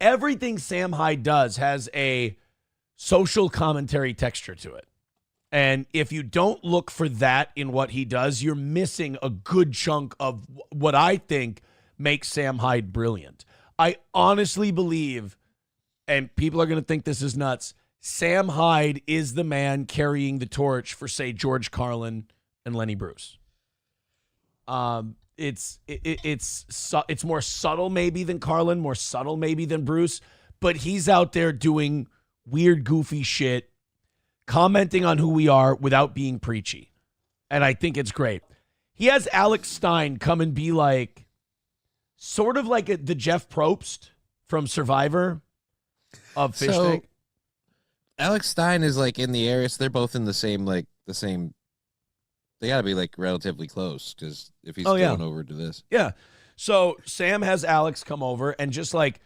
everything Sam Hyde does has a social commentary texture to it. And if you don't look for that in what he does, you're missing a good chunk of what I think makes Sam Hyde brilliant. I honestly believe, and people are going to think this is nuts, Sam Hyde is the man carrying the torch for, say, George Carlin and Lenny Bruce. It's more subtle maybe than Carlin, more subtle maybe than Bruce, but he's out there doing weird, goofy shit, commenting on who we are without being preachy. And I think it's great. He has Alex Stein come and be like, sort of like the Jeff Probst from Survivor of Fishtank. So, Alex Stein is like in the area, so they're both in the same, they gotta be like relatively close, because if he's going over to this. Yeah. So Sam has Alex come over and just like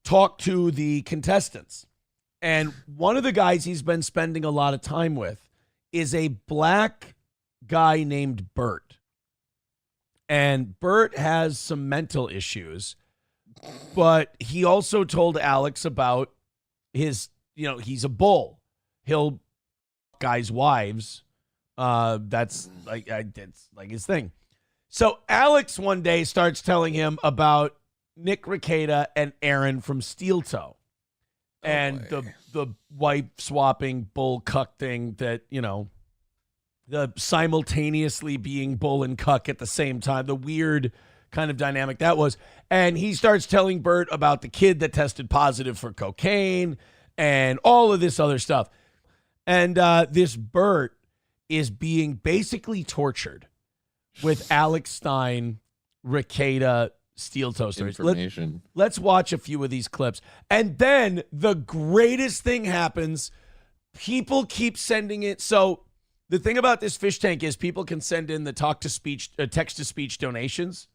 talk to the contestants. And one of the guys he's been spending a lot of time with is a black guy named Burt. And Burt has some mental issues, but he also told Alex about his, he's a bull. He'll guys' wives. That's like his thing. So Alex one day starts telling him about Nick Rekieta and Aaron from Steel Toe. And the wife swapping bull cuck thing that, the simultaneously being bull and cuck at the same time, the weird kind of dynamic that was. And he starts telling Burt about the kid that tested positive for cocaine and all of this other stuff. And this Burt is being basically tortured with Alex Stein, Rekieta, Steel Toe stories. Let's watch a few of these clips. And then the greatest thing happens. People keep sending it. So the thing about this fish tank is people can send in the text-to-speech donations.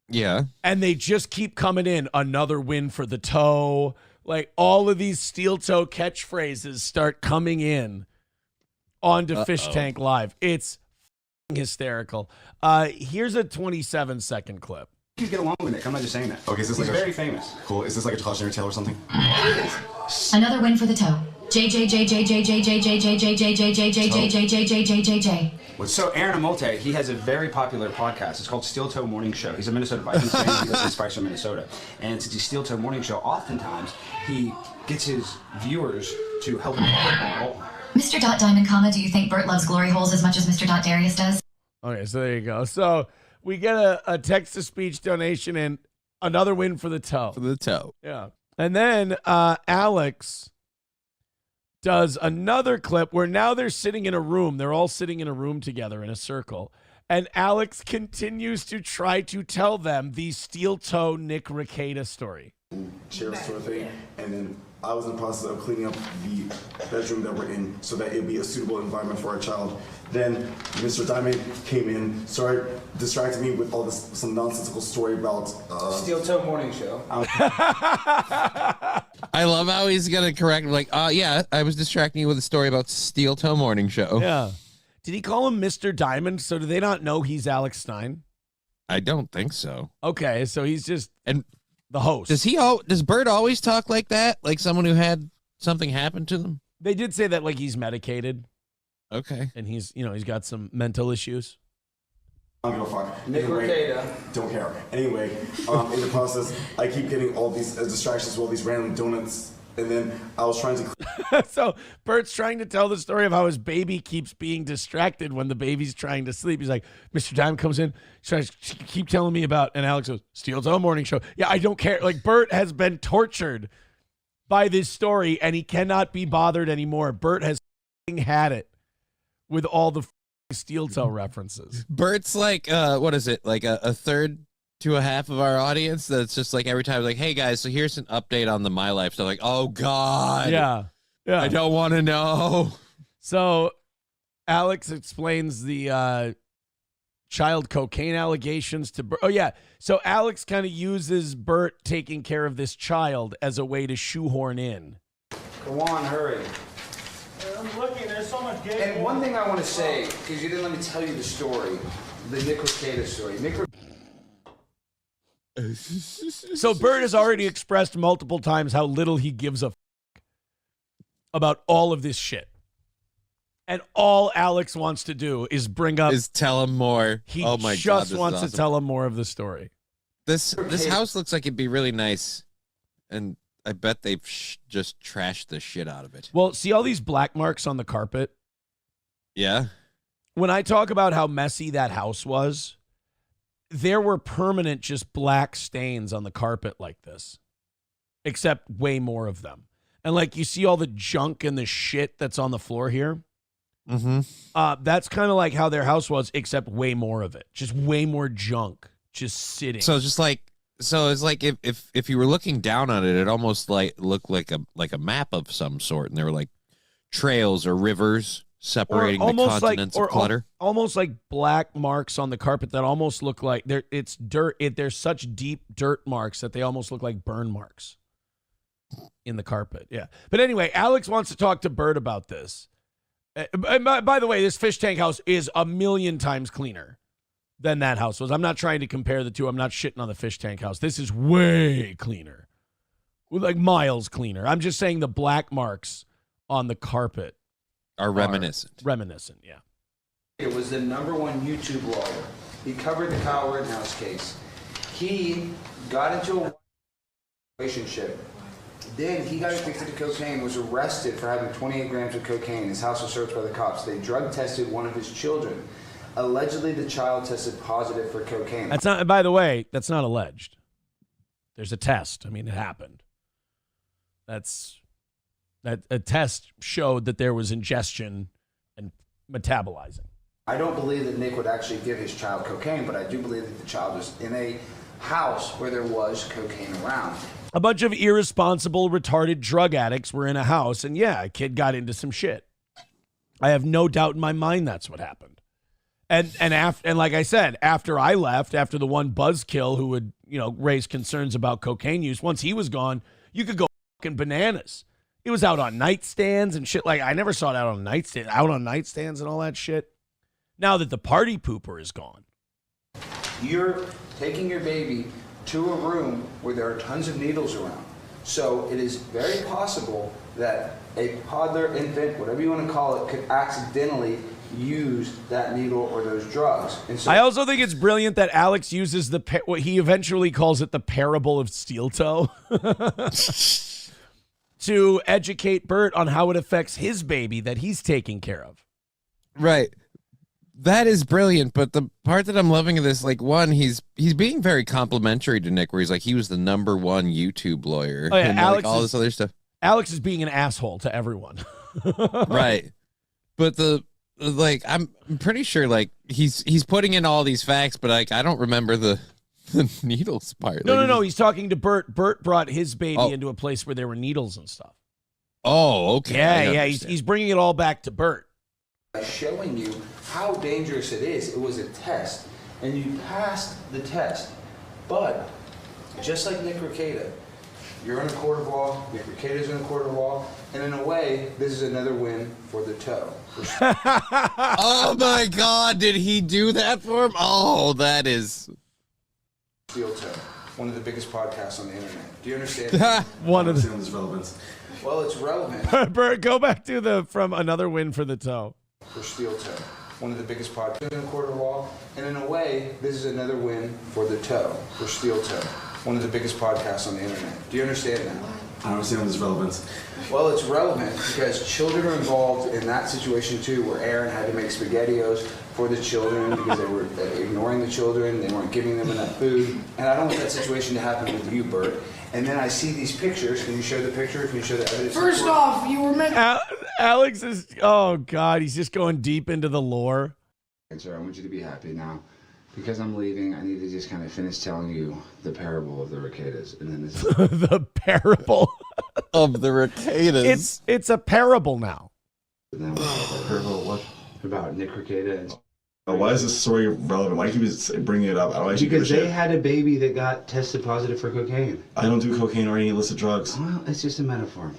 Yeah. And they just keep coming in. Another win for the toe. Like all of these Steel Toe catchphrases start coming in onto Fish Tank Live. It's hysterical. Here's a 27-second clip. You get along with Nick. I'm not just saying that. Okay, is this He's like very famous. Cool. Is this like a cautionary tale or something? Another win for the toe. J. So Aaron Amolte, he has a very popular podcast. It's called Steel Toe Morning Show. He's a Minnesota Vikings fan. He lives in Spicer, Minnesota. And since he's Steel Toe Morning Show, oftentimes he gets his viewers to help him. Mr. Diamond, do you think Burt loves glory holes as much as Mr. Darius does? Okay, so there you go. So we get a text-to-speech donation and another win for the toe. For the toe. Yeah. And then Alex does another clip where now they're sitting in a room. They're all sitting in a room together in a circle. And Alex continues to try to tell them the Steel Toe Nick Rekieta story. Share sort of thing. And then I was in the process of cleaning up the bedroom that we're in so that it'd be a suitable environment for our child. Then Mr. Diamond came in, started distracting me with all this some nonsensical story about Steel Toe Morning Show. I love how he's gonna correct like, yeah, I was distracting you with a story about Steel Toe Morning Show. Yeah. Did he call him Mr. Diamond? So do they not know he's Alex Stein? I don't think so. Okay, so he's just and the host. Does Burt always talk like that? Like someone who had something happen to them? They did say that like he's medicated. Okay. And he's got some mental issues. I don't give a fuck. Nick Rekieta. Don't care. Anyway, in the process, I keep getting all these distractions with all these random donuts. And then I was trying to... So Burt's trying to tell the story of how his baby keeps being distracted when the baby's trying to sleep. He's like, Mr. Diamond comes in, tries to keep telling me about... And Alex goes, Steel Toe Morning Show. Yeah, I don't care. Like, Burt has been tortured by this story, and he cannot be bothered anymore. Burt has had it with all the Steel Toe references. Burt's like, what is it? Like a third to a half of our audience that's just like every time like, hey guys, so here's an update on the My Life stuff. Like, oh God. Yeah. I don't want to know. So Alex explains the child cocaine allegations to Burt. Oh yeah. So Alex kind of uses Burt taking care of this child as a way to shoehorn in. Go on, hurry. I'm looking, there's so much gay. And one thing I want to say, because you didn't let me tell you the story, the Nick Rekieta story. So Burt has already expressed multiple times how little he gives a about all of this shit. And all Alex wants to do is bring up... Is tell him more. He oh my just God, wants awesome. to tell him more of the story. This house looks like it'd be really nice. And I bet they've just trashed the shit out of it. Well, see all these black marks on the carpet? Yeah. When I talk about how messy that house was, there were permanent just black stains on the carpet like this, except way more of them. And like you see all the junk and the shit that's on the floor here. Mm-hmm. That's kind of like how their house was, except way more of it. Just way more junk just sitting. So it's like if you were looking down on it, it almost like looked like a map of some sort, and there were like trails or rivers separating the continents of clutter. Almost like black marks on the carpet that almost look like it's dirt. There's such deep dirt marks that they almost look like burn marks in the carpet. Yeah. But anyway, Alex wants to talk to Burt about this. By the way, this fish tank house is 1,000,000 times cleaner than that house was. I'm not trying to compare the two. I'm not shitting on the fish tank house. This is way cleaner. Like miles cleaner. I'm just saying the black marks on the carpet are reminiscent. Reminiscent, yeah. It was the #1 YouTube lawyer. He covered the Kyle Rittenhouse case. He got into a relationship. Then he got addicted to cocaine, was arrested for having 28 grams of cocaine. His house was searched by the cops. They drug tested one of his children. Allegedly, the child tested positive for cocaine. That's not, by the way, that's not alleged. There's a test. I mean, it happened. A test showed that there was ingestion and metabolizing. I don't believe that Nick would actually give his child cocaine, but I do believe that the child was in a house where there was cocaine around. A bunch of irresponsible, retarded drug addicts were in a house, and yeah, a kid got into some shit. I have no doubt in my mind that's what happened. And like I said, after I left, after the one buzzkill who would, raise concerns about cocaine use, once he was gone, you could go fucking bananas. It was out on nightstands and shit. Like, I never saw it out on nightstands and all that shit. Now that the party pooper is gone. You're taking your baby to a room where there are tons of needles around. So it is very possible that a toddler, infant, whatever you want to call it, could accidentally use that needle or those drugs. And so I also think it's brilliant that Alex uses what he eventually calls it the parable of steel toe to educate Burt on how it affects his baby that he's taking care of. Right. That is brilliant, but the part that I'm loving of this, like, one, he's being very complimentary to Nick, where he's like, he was the #1 YouTube lawyer. Oh, yeah, and Alex all this other stuff. Alex is being an asshole to everyone. Right. But I'm pretty sure, like, he's putting in all these facts, but like I don't remember the needles part. No. He's talking to Burt. Burt brought his baby into a place where there were needles and stuff. Oh, okay. Yeah. He's bringing it all back to Burt. Showing you how dangerous it is. It was a test, and you passed the test. But just like Nick Rekieta, you're in a court of law. Nick Rekieta's in a court of law, and in a way, this is another win for the toe. Oh my God! Did he do that for him? Oh, that is Steel Toe, one of the biggest podcasts on the internet. Do you understand? One of this relevance. Well, it's relevant. Burt, go back to from another win for the toe. For Steel Toe, one of the biggest podcasts in a court of law, and in a way, this is another win for the toe. For Steel Toe, one of the biggest podcasts on the internet. Do you understand that? I don't understand this relevance. Well, it's relevant because children are involved in that situation too, where Aaron had to make SpaghettiOs for the children because they were ignoring the children, they weren't giving them enough food, and I don't want that situation to happen with you, Burt. And then I see these pictures. Can you show the picture? Can you show the evidence? First off, you were meant. Alex is, oh God, he's just going deep into the lore. Sir, I want you to be happy now. Because I'm leaving, I need to just kind of finish telling you the parable of the Rekietas, and then this. The parable of the Rekietas. It's a parable now. Parable what? About Nick Rekieta and. Why is this story relevant? Why do you keep bringing it up? I don't Because they had a baby that got tested positive for cocaine. I don't do cocaine or any illicit drugs. Well, it's just a metaphor.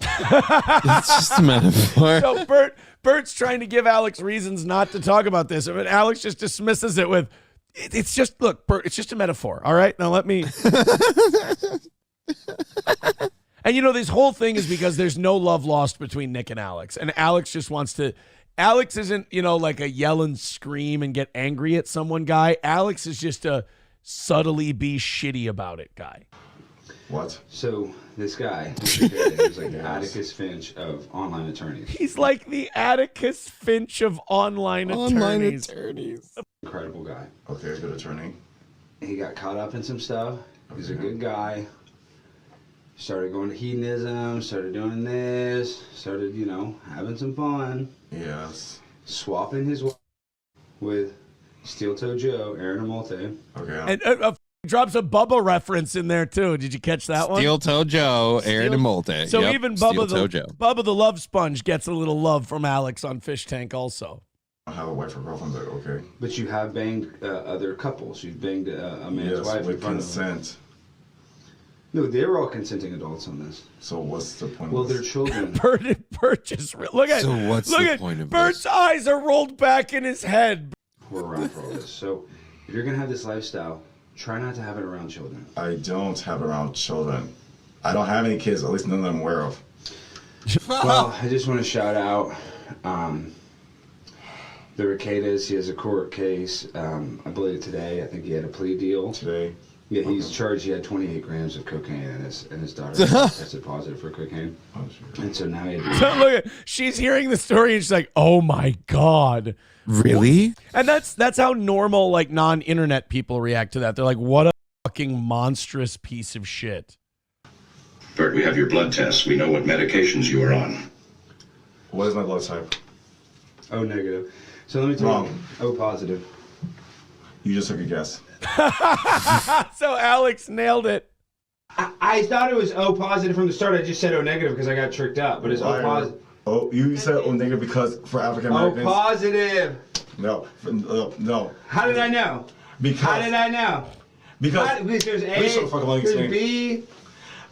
It's just a metaphor. So Burt's trying to give Alex reasons not to talk about this. I mean, Alex just dismisses it with, It's just, look, Burt, it's just a metaphor. All right. Now let me. And this whole thing is because there's no love lost between Nick and Alex. And Alex just wants to. Alex isn't, like a yell and scream and get angry at someone guy. Alex is just a subtly be shitty about it guy. What? So this guy, he's like the Atticus Finch of online attorneys. He's like the Atticus Finch of online attorneys. Incredible guy. Okay, good attorney. He got caught up in some stuff. He's a good guy. Started going to hedonism, started doing this, started, having some fun. Yes. Swapping his wife with Steel Toe Joe, Aaron Amolte. Okay. And drops a Bubba reference in there, too. Did you catch that one? Steel Toe Joe, Aaron Amolte. So even Bubba the Love Sponge gets a little love from Alex on Fishtank also. I have a wife or girlfriend, but okay. But you have banged other couples. You've banged a man's wife with in front consent. of him. No, they were all consenting adults on this. So what's the point? Well, of they're this? children. Burt just look at. So what's look the at point of Burt's this? eyes are rolled back in his head. We're around for all this. So if you're gonna have this lifestyle, try not to have it around children. I don't have around children. I don't have any kids, at least none that I'm aware of. Well, I just want to shout out the Rekietas. He has a court case. I believe today. I think he had a plea deal. Today. Yeah, he's charged. He had 28 grams of cocaine, and his daughter tested positive for cocaine. Oh, sure. And so now he had So look at, she's hearing the story and she's like, "Oh my god, Really? And that's how normal like non-internet people react to that. They're like, "What a fucking monstrous piece of shit." Burt, we have your blood tests. We know what medications you are on. What is my blood type? O negative. So let me tell you. O positive. You just took a guess. So Alex nailed it. I thought it was O positive from the start. I just said O negative because I got tricked up. But it's O positive. Oh, you said O negative because for African Americans. O positive. No. How did I know? Because. How did I know? Because. There's A. Please shut the fuck up, let me There's explain. B.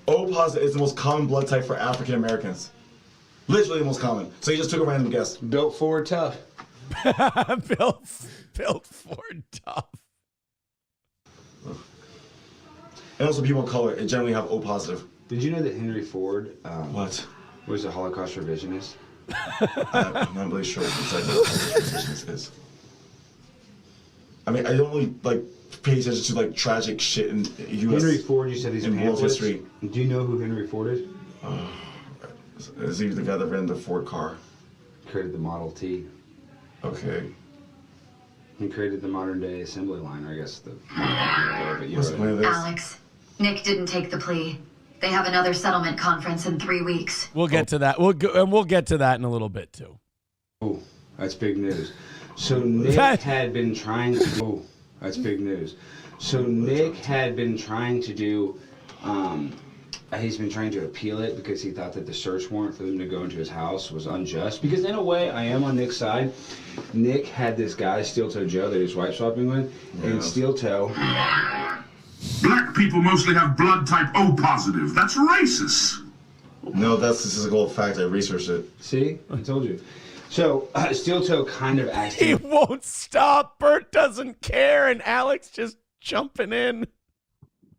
O positive is the most common blood type for African Americans. Literally the most common. So you just took a random guess. Built Ford tough. built Ford tough. And also people of color generally have O positive. Did you know that Henry Ford What? was a Holocaust revisionist? I'm not really sure exactly what this is. I mean, I don't really pay attention to tragic shit in U.S. Henry Ford, you said he's in world history. Do you know who Henry Ford is? Is he the guy that ran the Ford car? Created the Model T. Okay. He created the modern day assembly line, or I guess What's the point of this? Alex, Nick didn't take the plea. They have another settlement conference in 3 weeks. We'll get to that. We'll get to that in a little bit too. Oh, that's big news. So Nick had been trying to. Oh, that's big news. So Nick had been trying to do. He's been trying to appeal it because he thought that the search warrant for them to go into his house was unjust. Because in a way, I am on Nick's side. Nick had this guy, Steel Toe Joe, that he was wife swapping with, and Steel Toe. Black people mostly have blood type O positive. That's racist. No, that's a statistical fact. I researched it. See? I told you. So, Steel Toe kind of asked He him. won't stop. Burt doesn't care, and Alex just jumping in.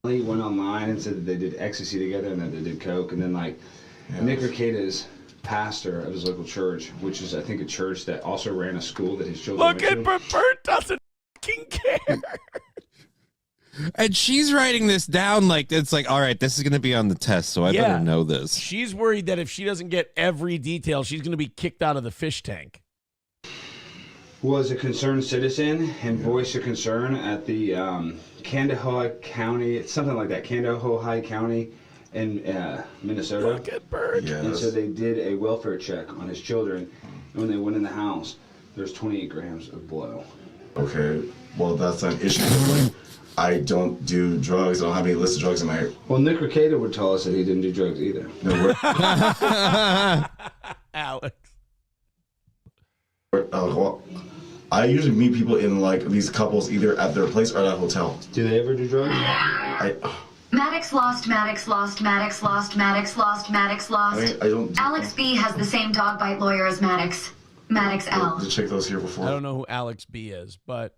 He went online and said that they did ecstasy together and that they did coke, and then Nick Rekieta's pastor of his local church, which is I think a church that also ran a school that his children Look at Burt doesn't fucking care. And she's writing this down it's all right, this is going to be on the test, so I better know this. She's worried that if she doesn't get every detail, she's going to be kicked out of the fish tank. Was a concerned citizen and voiced a concern at the Kandahoa County, it's something like that, Kandahoa County in Minnesota. Look at Burt. Yes. And so they did a welfare check on his children, and when they went in the house, there's 28 grams of blow. Okay, well, that's an issue. I don't do drugs. I don't have any illicit drugs in my hair. Well, Nick Rekieta would tell us that he didn't do drugs either. No, Alex. well, I usually meet people in these couples either at their place or at a hotel. Do they ever do drugs? Maddox lost, Maddox lost, Maddox lost, Maddox lost, Maddox lost. I mean, I don't. Alex B has the same dog bite lawyer as Maddox. Maddox L. To check those here before. I don't know who Alex B is, but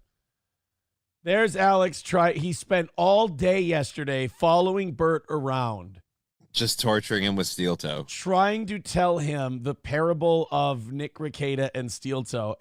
There's Alex. He spent all day yesterday following Burt around. Just torturing him with steel toe. Trying to tell him the parable of Nick Rekieta and steel toe.